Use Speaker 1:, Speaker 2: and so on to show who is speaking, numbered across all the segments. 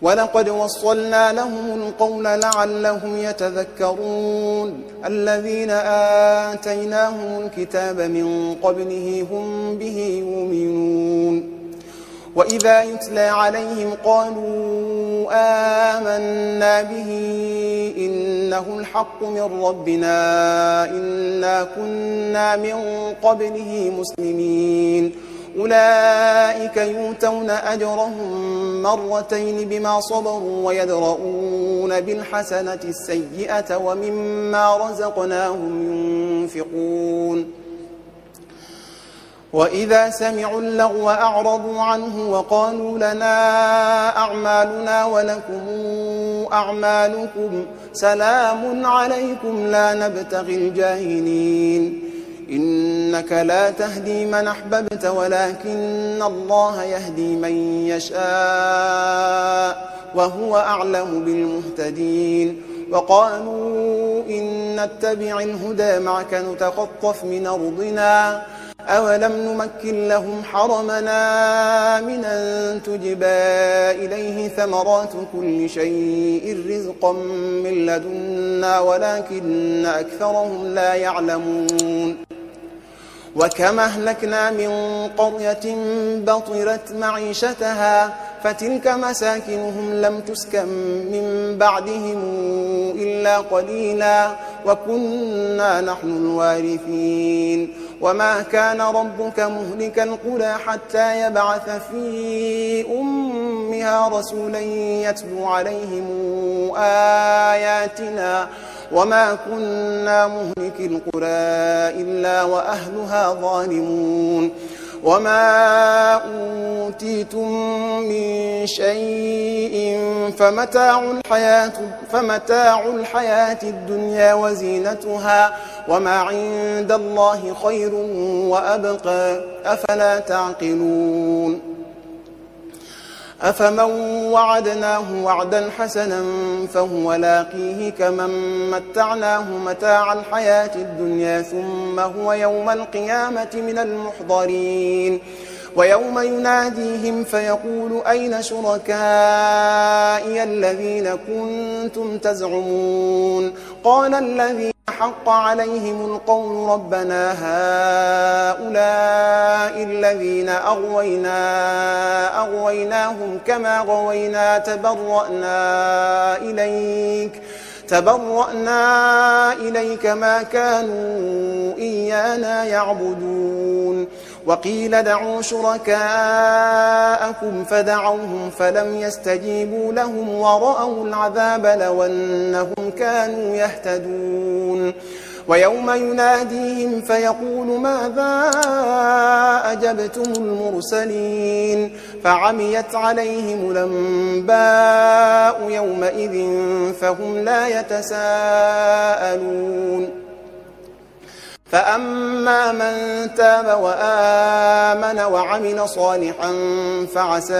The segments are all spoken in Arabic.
Speaker 1: ولقد وصلنا لهم القول لعلهم يتذكرون الذين آتيناهم الكتاب من قبله هم به يؤمنون وإذا يتلى عليهم قالوا آمنا به إنه الحق من ربنا إنا كنا من قبله مسلمين أولئك يؤتون أجرهم مرتين بما صبروا ويدرؤون بالحسنة السيئة ومما رزقناهم ينفقون وإذا سمعوا اللغو أعرضوا عنه وقالوا لنا أعمالنا ولكم أعمالكم سلام عليكم لا نبتغي الجاهلين إنك لا تهدي من أحببت ولكن الله يهدي من يشاء وهو أعلم بالمهتدين وقالوا إن نتبع الهدى معك نتخطف من أرضنا أولم نمكن لهم حرمنا من أن تجبى إليه ثمرات كل شيء رزقا من لدنا ولكن أكثرهم لا يعلمون وكم أهلكنا من قرية بطرت معيشتها فتلك مساكنهم لم تسكن من بعدهم إلا قليلا وكنا نحن الوارثين وما كان ربك مهلك القرى حتى يبعث في أمها رسولا يتلو عليهم آياتنا وما كنا مهلك القرى إلا وأهلها ظالمون وما أوتيتم من شيء فمتاع الحياة الدنيا وزينتها وما عند الله خير وأبقى أفلا تعقلون أفمن وعدناه وعدا حسنا فهو لاقيه كمن متعناه متاع الحياة الدنيا ثم هو يوم القيامة من المحضرين ويوم يناديهم فيقول أين شركائي الذين كنتم تزعمون قال الذين حق عليهم القول ربنا هؤلاء الذين أغويناهم كما غوينا تبرأنا إليك ما كانوا إيانا يعبدون وقيل دعوا شركاءكم فدعوهم فلم يستجيبوا لهم ورأوا العذاب لو أنهم كانوا يهتدون ويوم يناديهم فيقول ماذا أجبتم المرسلين فعميت عليهم الأنباء يومئذ فهم لا يتساءلون فأما من تاب وآمن وعمل صالحا فعسى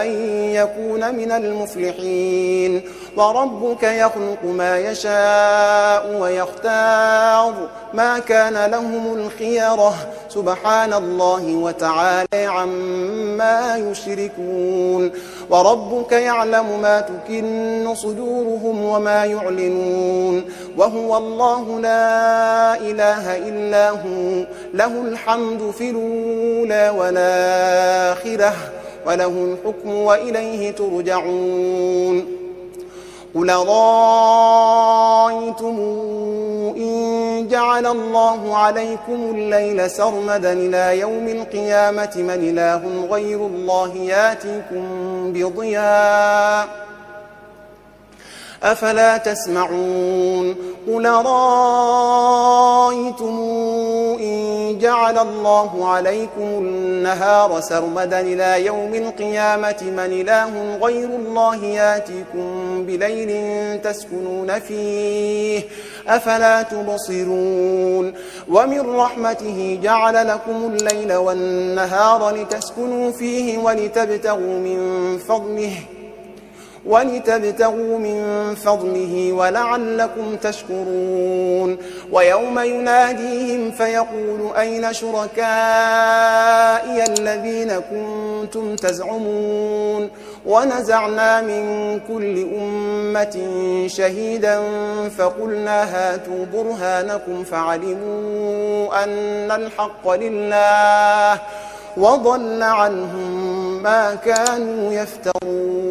Speaker 1: أن يكون من المفلحين وربك يخلق ما يشاء ويختار ما كان لهم الخيرة سبحان الله وتعالى عما يشركون وربك يعلم ما تكن صدورهم وما يعلنون وهو الله لا إله إلا هو له الحمد في الأولى والآخرة وله الحكم وإليه ترجعون قل رأيتم إن جعل الله عليكم الليل سرمدا إلى يوم القيامة من إله غير الله ياتيكم بضياء أفلا تسمعون قل رأيتم إن جعل الله عليكم النهار سرمدا إلى يوم القيامة من إله غير الله ياتيكم بليل تسكنون فيه أفلا تبصرون ومن رحمته جعل لكم الليل والنهار لتسكنوا فيه ولتبتغوا من فضله ولعلكم تشكرون ويوم يناديهم فيقول أين شركائي الذين كنتم تزعمون ونزعنا من كل أمة شهيدا فقلنا هاتوا برهانكم فعلموا أن الحق لله وضل عنهم ما كانوا يفترون